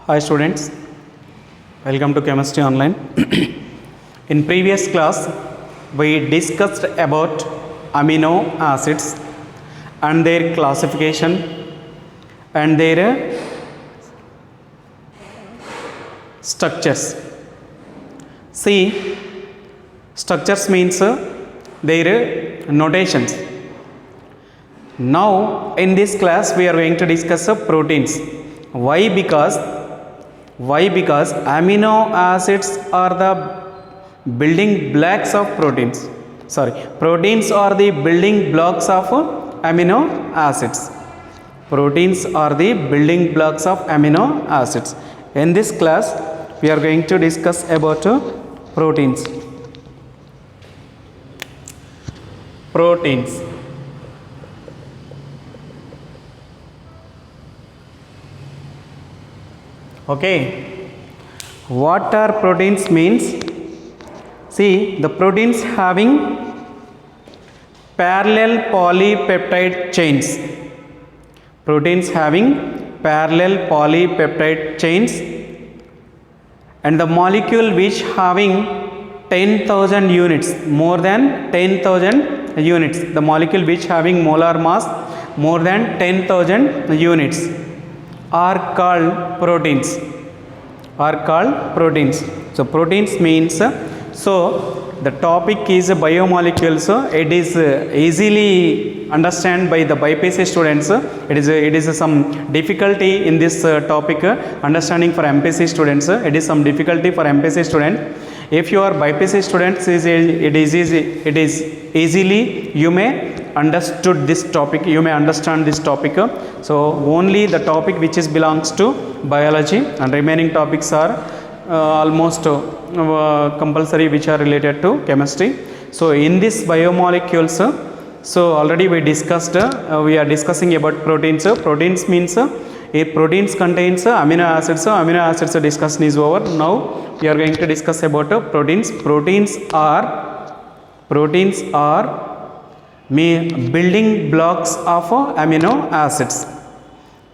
Hi students, welcome to Chemistry Online. In previous class, we discussed about amino acids and their classification and their structures. See, structures means their notations. Now, in this class, we are going to discuss proteins. Why? Because amino acids are the building blocks of proteins. Proteins are the building blocks of amino acids. Proteins are the building blocks of amino acids. In this class, we are going to discuss about proteins. Proteins. Okay, what are proteins means? See, the proteins having parallel polypeptide chains. Proteins having parallel polypeptide chains, and the molecule which having 10,000 units, more than 10,000 units. The molecule which having molar mass more than 10,000 units are called proteins. So proteins means, so the topic is biomolecules. It is easily understand by the BPSC students. It is some difficulty in this topic understanding for MPSC students. It is some difficulty for MPSC student. If you are BPSC students, it is easily you may understood this topic, you may understand this topic. So only the topic which is belongs to biology, and remaining topics are almost compulsory, which are related to chemistry. So in this biomolecules, so already we discussed, we are discussing about proteins. Proteins means a proteins contains amino acids. Amino acids discussion is over. Now we are going to discuss about proteins. Proteins are building blocks of amino acids.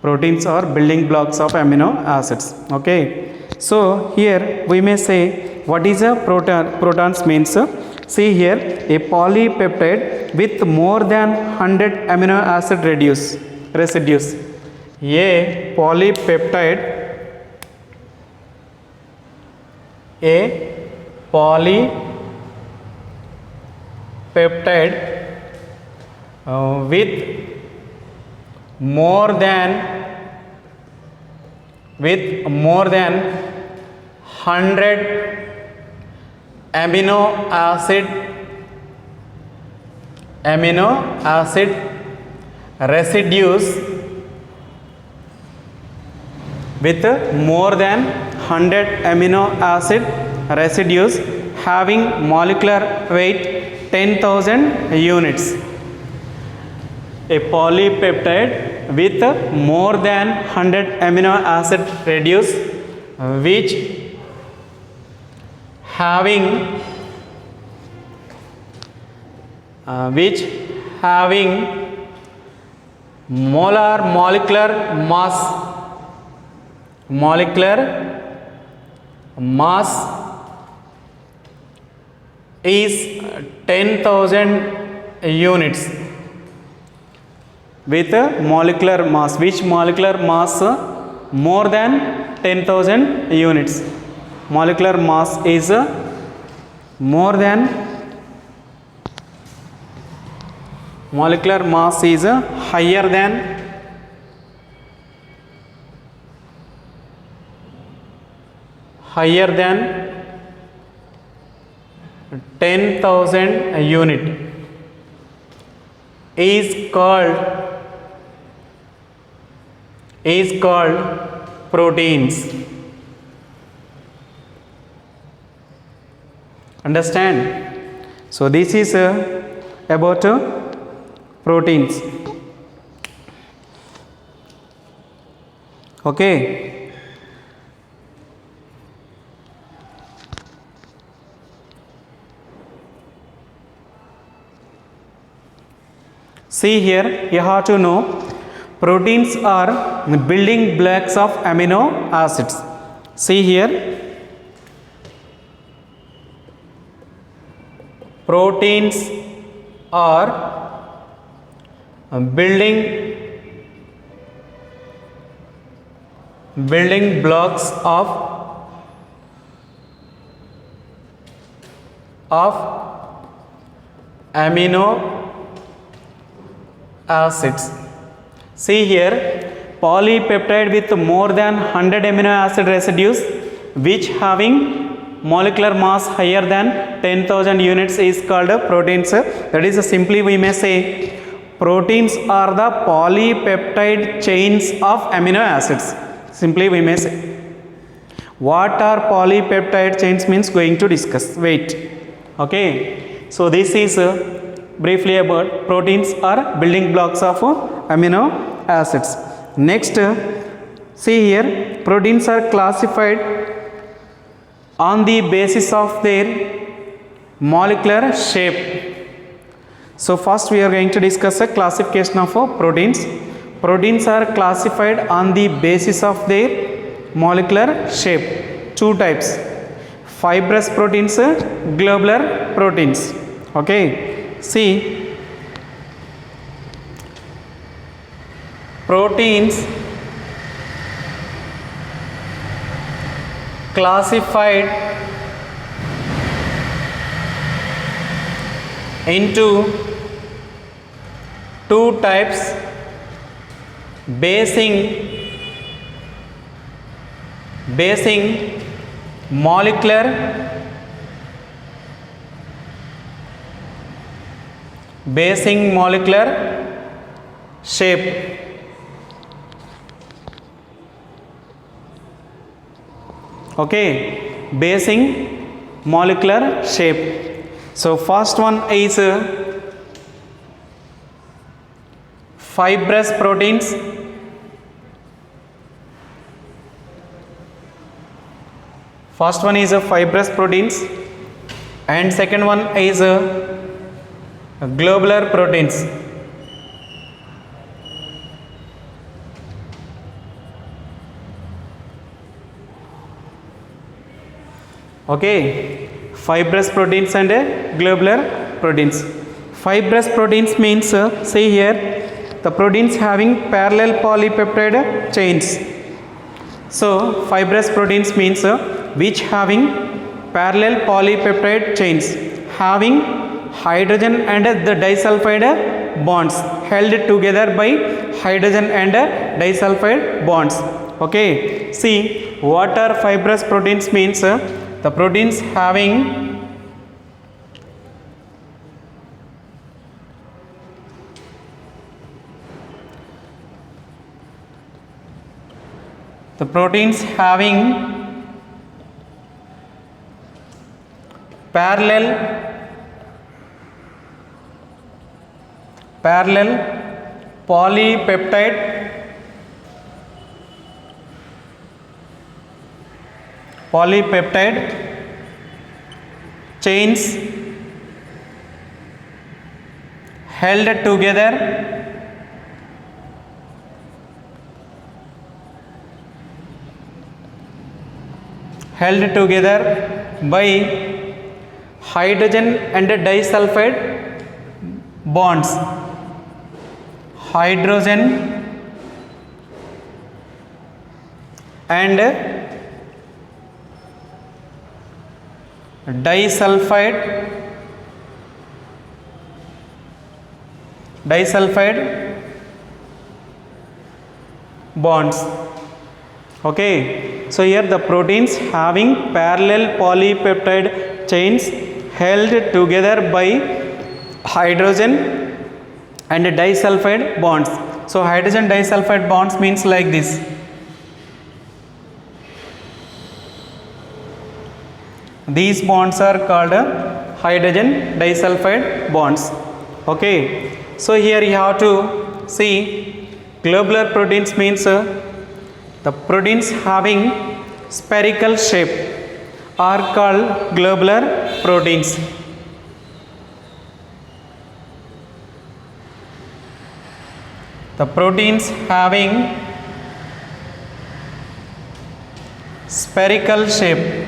Proteins are building blocks of amino acids. Okay, so here we may say what is a protons means. See here, a polypeptide with more than 100 amino acid residues. A polypeptide with more than 100 amino acid residues, with more than 100 amino acid residues having molecular weight 10,000 units. A polypeptide with more than 100 amino acid residues which having molecular mass is 10,000 units. With molecular mass, which molecular mass more than 10,000 units. Molecular mass is higher than 10,000 unit is called proteins. Understand? So this is about proteins. Okay. See here, you have to know Proteins are building blocks of amino acids. See here, proteins are building blocks of amino acids. See here, polypeptide with more than 100 amino acid residues which having molecular mass higher than 10,000 units is called proteins. That is simply we may say proteins are the polypeptide chains of amino acids. Simply we may say. What are polypeptide chains means going to discuss. Wait. Okay. So this is briefly about proteins are building blocks of amino acids. Next, see here, proteins are classified on the basis of their molecular shape. So first we are going to discuss a classification of proteins. Proteins are classified on the basis of their molecular shape. Two types, fibrous proteins, globular proteins. Okay, see, proteins classified into two types basing molecular shape. Okay, basing molecular shape. So first one is fibrous proteins. First one is fibrous proteins and second one is globular proteins. Okay, fibrous proteins and globular proteins. Fibrous proteins means see here, the proteins having parallel polypeptide chains. So fibrous proteins means which having parallel polypeptide chains having hydrogen and the disulfide bonds held together by hydrogen and disulfide bonds. Okay, see, what are fibrous proteins means the proteins having parallel polypeptide chains held together by hydrogen and disulfide bonds. Hydrogen and disulfide bonds. Okay, so here the proteins having parallel polypeptide chains held together by hydrogen and disulfide bonds. So hydrogen disulfide bonds means like this. These bonds are called hydrogen disulfide bonds. Okay, so here you have to see globular proteins means the proteins having spherical shape are called globular proteins. The proteins having spherical shape.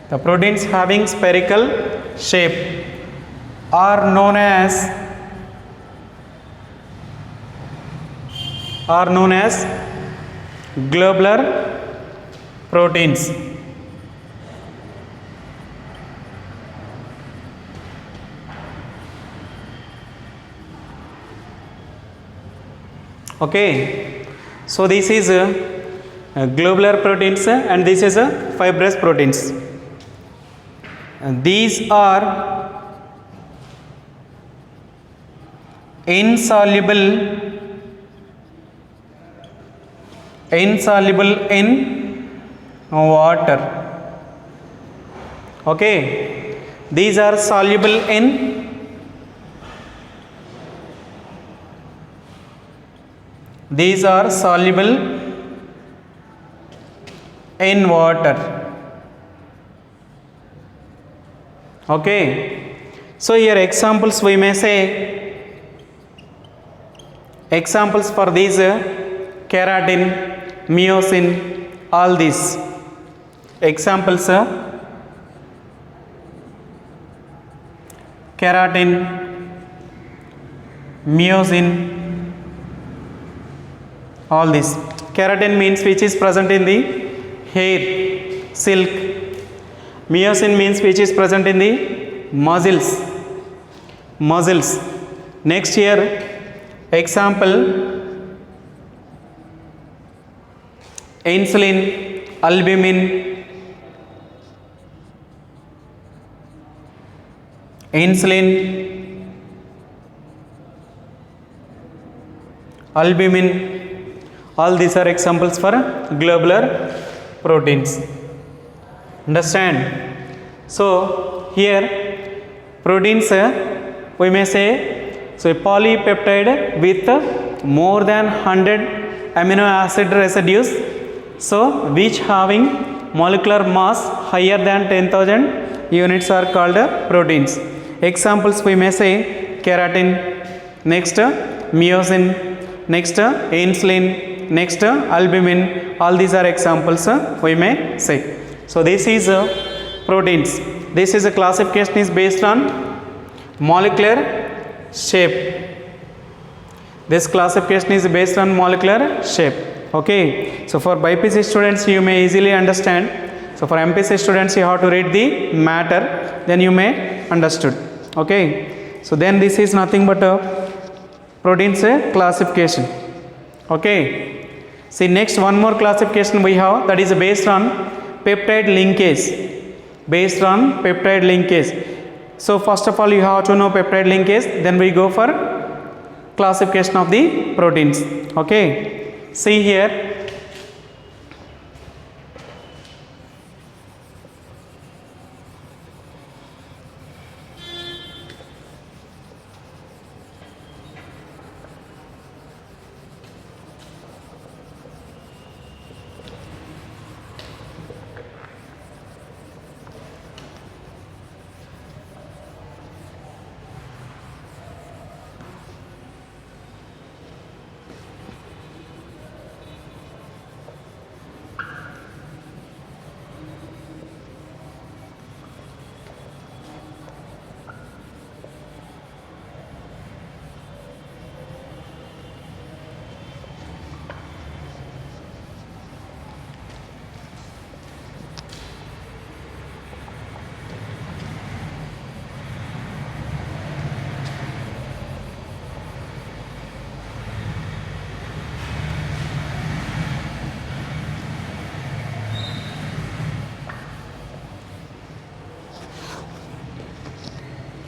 The proteins having spherical shape are known as globular proteins. Okay, so this is globular proteins and this is fibrous proteins. And these are insoluble in water. Okay, these are soluble in water. Okay, so here examples we may say, examples for these keratin, myosin, all these examples keratin, myosin, all this. Keratin means which is present in the hair, silk. Myosin means which is present in the muscles. Next here example insulin, albumin, all these are examples for globular proteins. Understand? So here proteins we may say, so a polypeptide with more than 100 amino acid residues, so which having molecular mass higher than 10,000 units are called proteins. Examples we may say keratin, next myosin, next insulin, next albumin, all these are examples we may say. So this is proteins. This is a classification is based on molecular shape. This classification is based on molecular shape. Okay. So for BPC students you may easily understand. So for MPC students you have to read the matter, then you may understood. Okay. So then this is nothing but proteins classification. Okay. See next one more classification we have, that is based on peptide linkage. So first of all you have to know peptide linkage, then we go for classification of the proteins. Okay, see here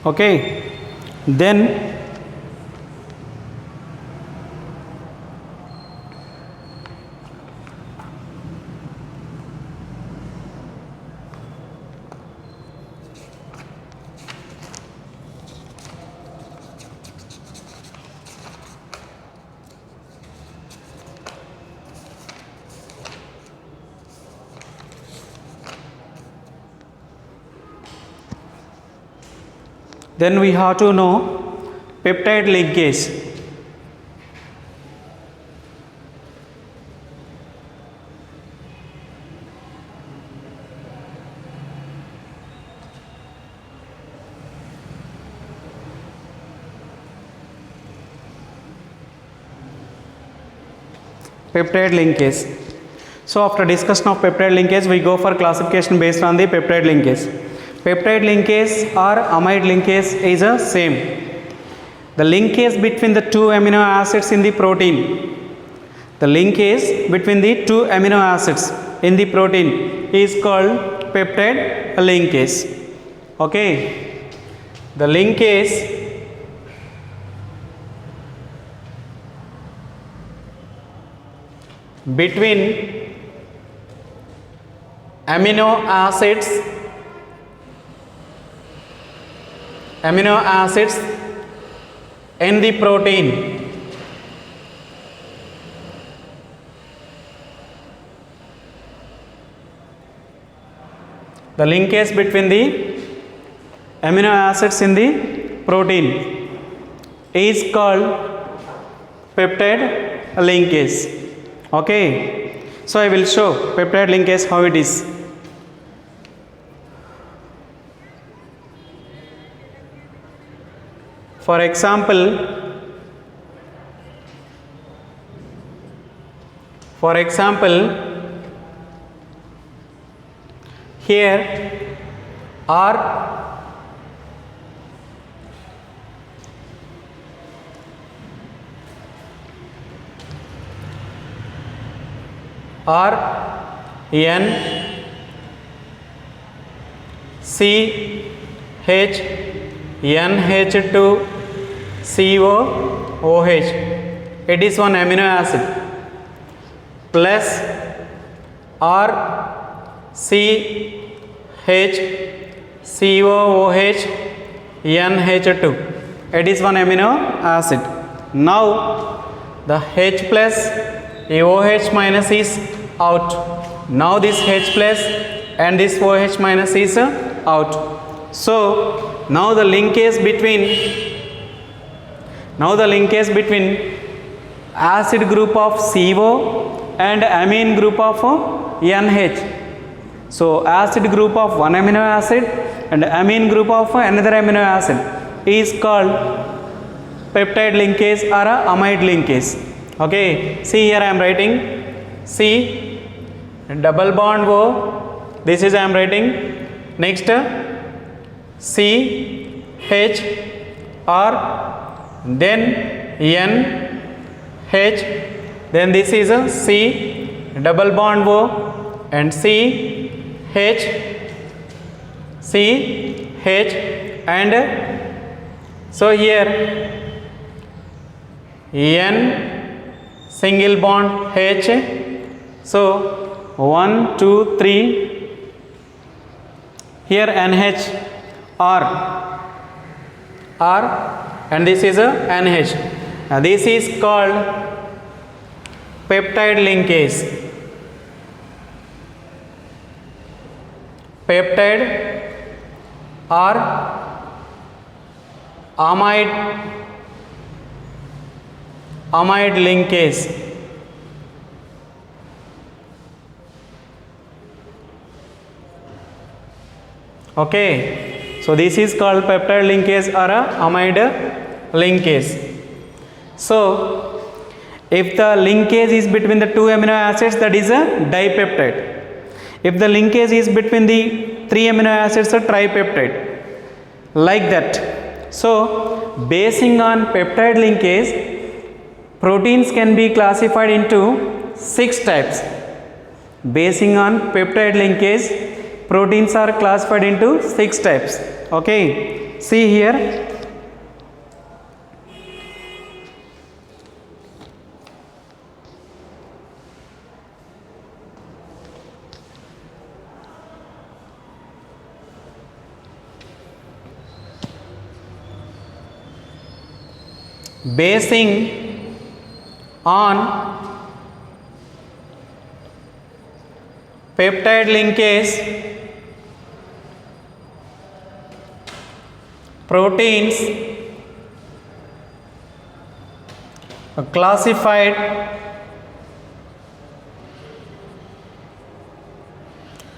okay, then Then we have to know peptide linkage. Peptide linkage. So after discussion of peptide linkage, we go for classification based on the peptide linkage. Peptide linkage or amide linkage is the same. The linkage between the two amino acids in the protein. The linkage between the two amino acids in the protein is called peptide linkage. Okay. The linkage between amino acids in the protein the linkage between the amino acids in the protein is called peptide linkage. Okay, so I will show peptide linkage how it is. For example, here are N C H NH2 COOH. It is one amino acid plus R C H COOH NH2. It is one amino acid. Now the H plus OH minus is out. Now this H plus and this OH minus is out. So now the linkage between acid group of CO and amine group of NH. So acid group of one amino acid and amine group of another amino acid is called peptide linkage or a amide linkage. Okay, see here I am writing C double bond O. This is I am writing. Next C H R, then N H, then this is a C double bond O and C H and so here N single bond H. So 1 2 3, here NH R and this is a NH. Now this is called peptide linkage. Peptide or amide linkage. Okay, so this is called peptide linkage or a amide linkage. So if the linkage is between the two amino acids, that is a dipeptide. If the linkage is between the three amino acids, a tripeptide, like that. So basing on peptide linkage, proteins can be classified into 6 types. Basing on peptide linkage, proteins are classified into 6 types. Okay, see here. Basing on peptide linkage, proteins are classified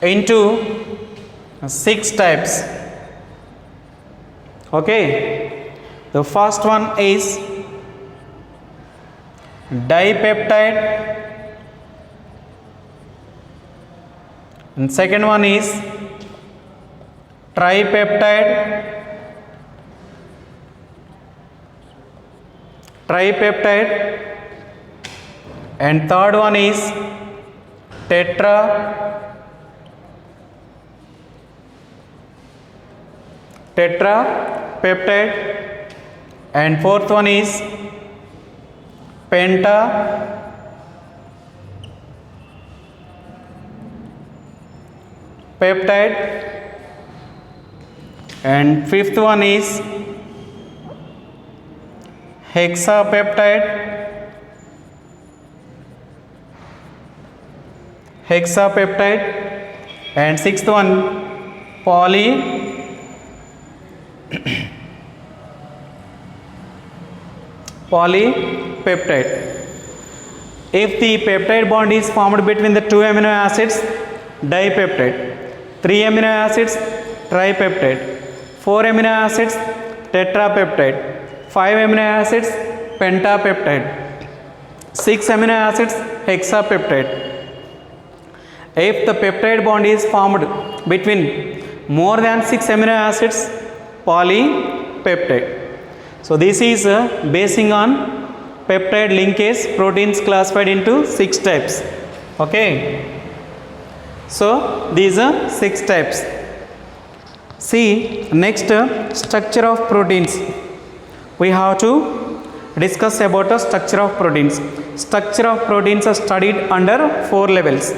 into 6 types. Okay, the first one is dipeptide, and second one is tripeptide, and third one is tetrapeptide, and fourth one is pentapeptide, and fifth one is hexapeptide, and sixth one polypeptide. If the peptide bond is formed between the 2 amino acids, dipeptide, 3 amino acids, tripeptide, 4 amino acids, tetrapeptide, 5 amino acids, pentapeptide, 6 amino acids, hexapeptide. If the peptide bond is formed between more than 6 amino acids, polypeptide. So this is basing on peptide linkage proteins classified into 6 types. Okay, so these are 6 types. See, next structure of proteins. We have to discuss about the structure of proteins. Structure of proteins are studied under 4 levels.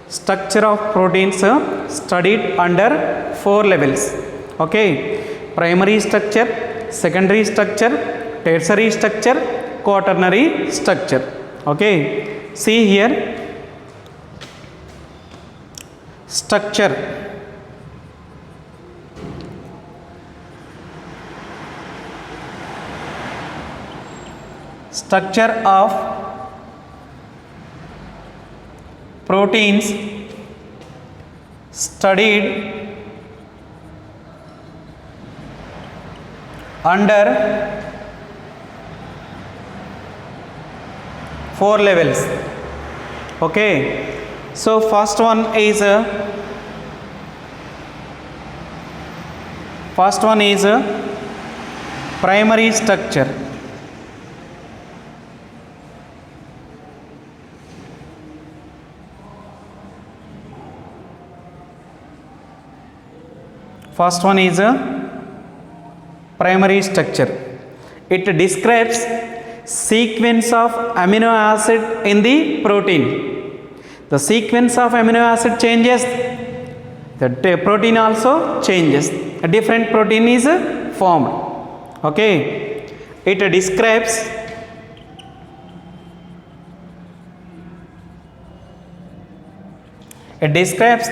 Structure of proteins are studied under 4 levels. Okay, primary structure, secondary structure, tertiary structure, quaternary structure. Okay, see here, structure. Structure of proteins studied under 4 levels. Okay, so first one is primary structure. First one is a primary structure. It describes sequence of amino acid in the protein. The sequence of amino acid changes, the protein also changes. A different protein is formed. Okay, it describes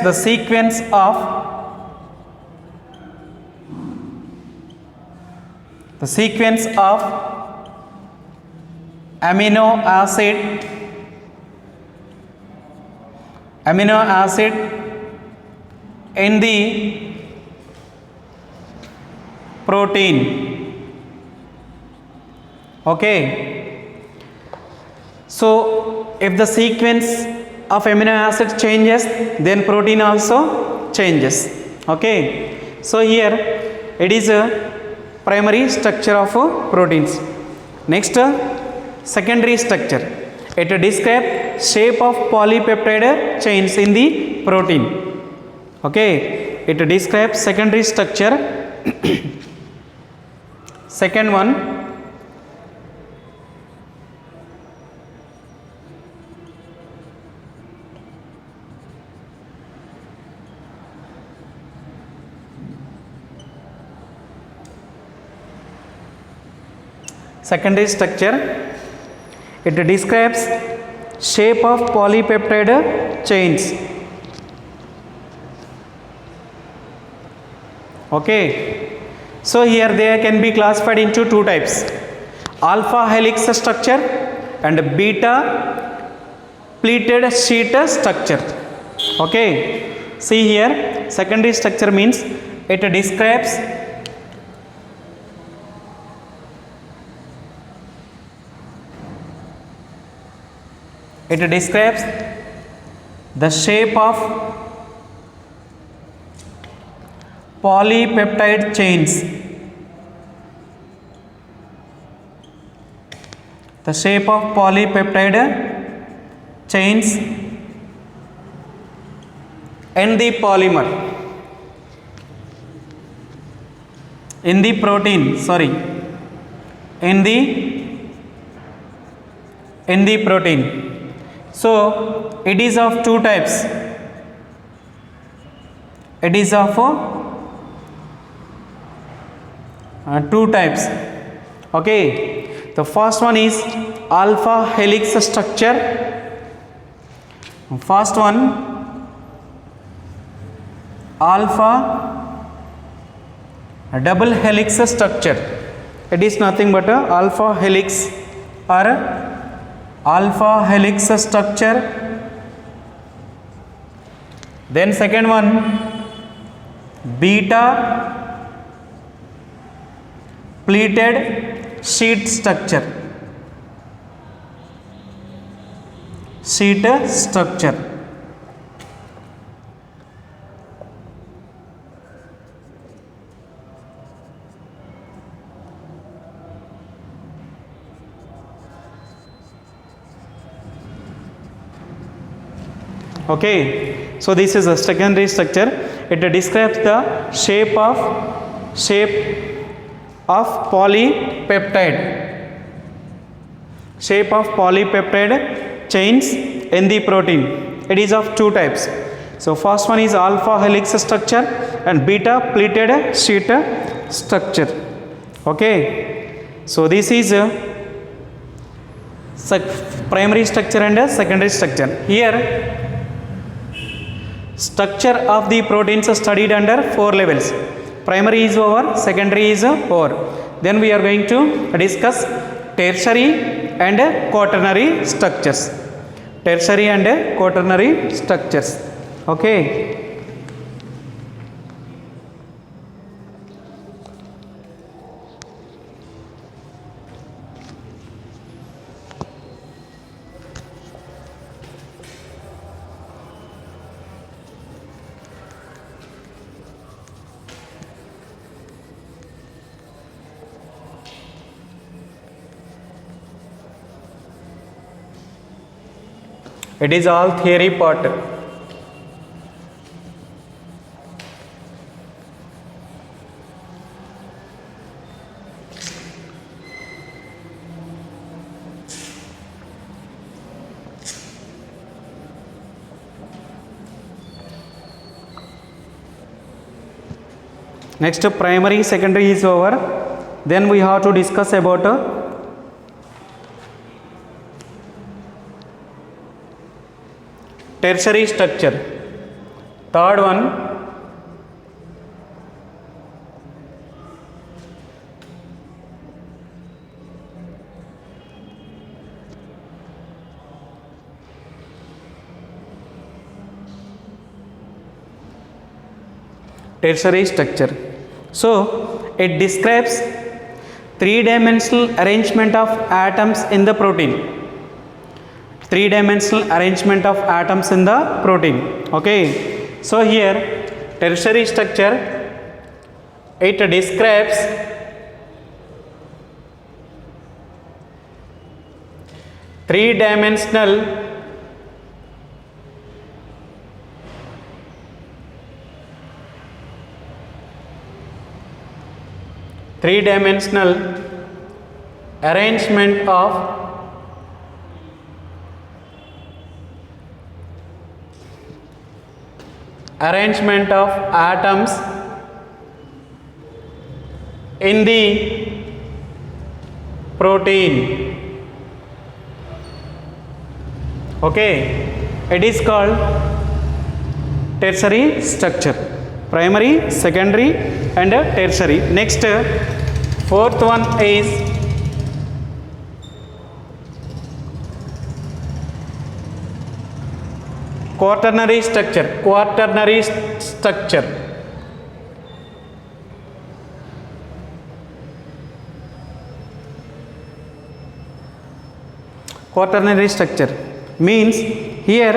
the sequence of amino acid in the protein. Okay, so if the sequence of amino acid changes, then protein also changes. Okay, so here it is a primary structure of proteins. Next, secondary structure. It describes shape of polypeptide chains in the protein. Okay, it describes secondary structure. Second one, secondary structure, it describes shape of polypeptide chains. Okay, So here they can be classified into two types, alpha helix structure and beta pleated sheet structure. Okay, see here, secondary structure means it describes the shape of polypeptide chains. The shape of polypeptide chains in the polymer, in the protein, sorry, in the protein. So it is of two types. It is of two types. Okay, the first one is alpha helix structure. First one, alpha double helix structure. It is nothing but a alpha helix or alpha helix structure. Then second one, beta pleated sheet structure. Sheet structure. Okay, so this is a secondary structure. It describes the shape of polypeptide, shape of polypeptide chains in the protein. It is of two types. So first one is alpha helix structure and beta pleated sheet structure. Okay, so this is primary structure and secondary structure. Here structure of the proteins are studied under four levels. Primary is over, secondary is over. Then we are going to discuss tertiary and quaternary structures. Tertiary and quaternary structures. Okay. It is all theory part. Next, primary, secondary is over. Then we have to discuss about tertiary structure. Third one, tertiary structure. So it describes three-dimensional arrangement of atoms in the protein. Three-dimensional arrangement of atoms in the protein. Okay, so here tertiary structure, it describes three-dimensional arrangement of atoms in the protein. Okay, it is called tertiary structure. primary, secondary and tertiary. Next, fourth one is quaternary structure. Quaternary structure. Quaternary structure means here,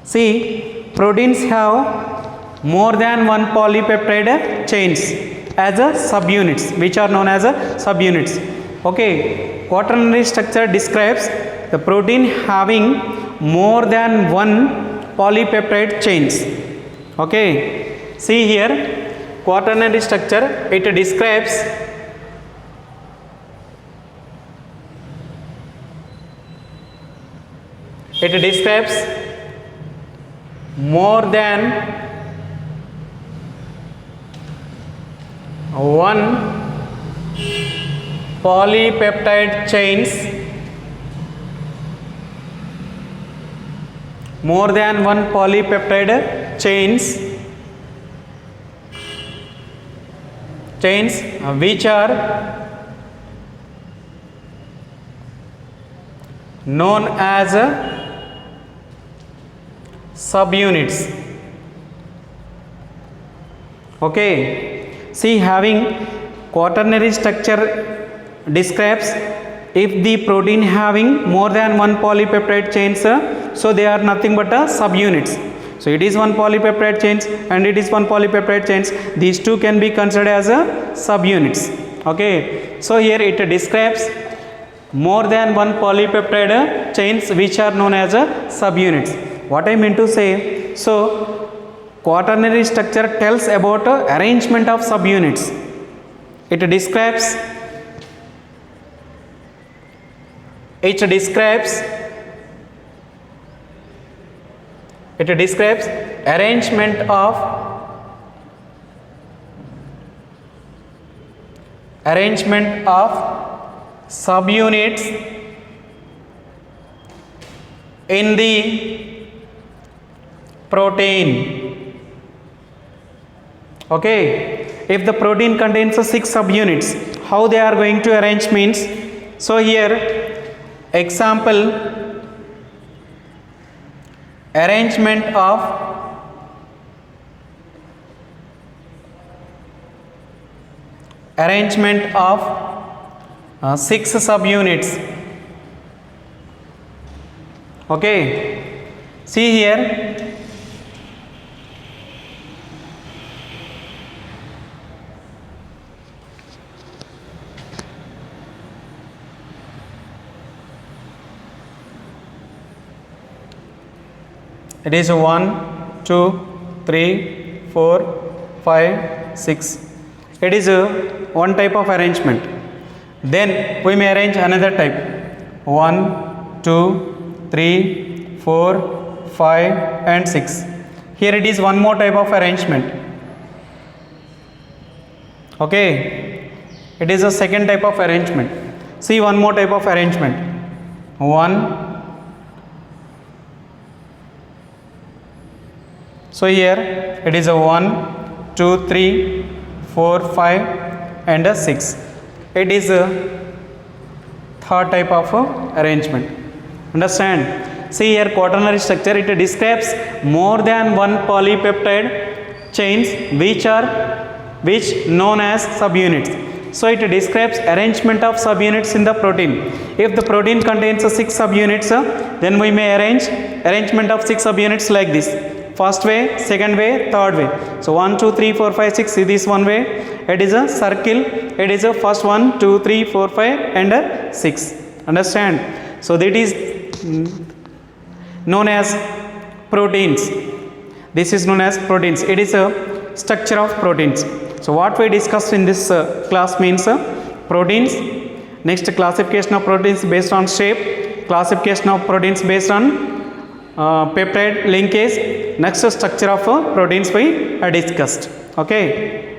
see, proteins have more than one polypeptide chains as a subunits, which are known as a subunits. Okay, quaternary structure describes the protein having more than one polypeptide chains. Okay, see here, quaternary structure, it describes more than one polypeptide chains, more than one polypeptide chains which are known as subunits. Okay, see, having quaternary structure describes if the protein having more than one polypeptide chains, so they are nothing but subunits. So it is one polypeptide chains and it is one polypeptide chains. These two can be considered as subunits. Okay, so here it describes more than one polypeptide chains which are known as subunits. What I mean to say, so quaternary structure tells about arrangement of subunits. It describes arrangement of subunits in the protein. Okay, if the protein contains 6 subunits, how they are going to arrange means, so here example, arrangement of arrangement of 6 subunits. Okay, see here, it is 1, 2, 3, 4, 5, 6. It is one type of arrangement. Then we may arrange another type. 1, 2, 3, 4, 5 and 6. Here it is one more type of arrangement. Okay, it is a second type of arrangement. See, one more type of arrangement. 1. So here it is a 1, 2, 3, 4, 5 and a 6. It is a third type of arrangement. Understand? See here, quaternary structure, it describes more than one polypeptide chains which known as subunits. So it describes arrangement of subunits in the protein. If the protein contains 6 subunits, then we may arrange arrangement of 6 subunits like this. First way, second way, third way. So 1, 2, 3, 4, 5, 6. See this one way. It is a circle. It is a first 1, 2, 3, 4, 5 and 6. Understand? So that is known as proteins. This is known as proteins. It is a structure of proteins. So what we discussed in this class means proteins. Next, classification of proteins based on shape. Classification of proteins based on peptide linkage. Next, structure of proteins we discussed. Okay.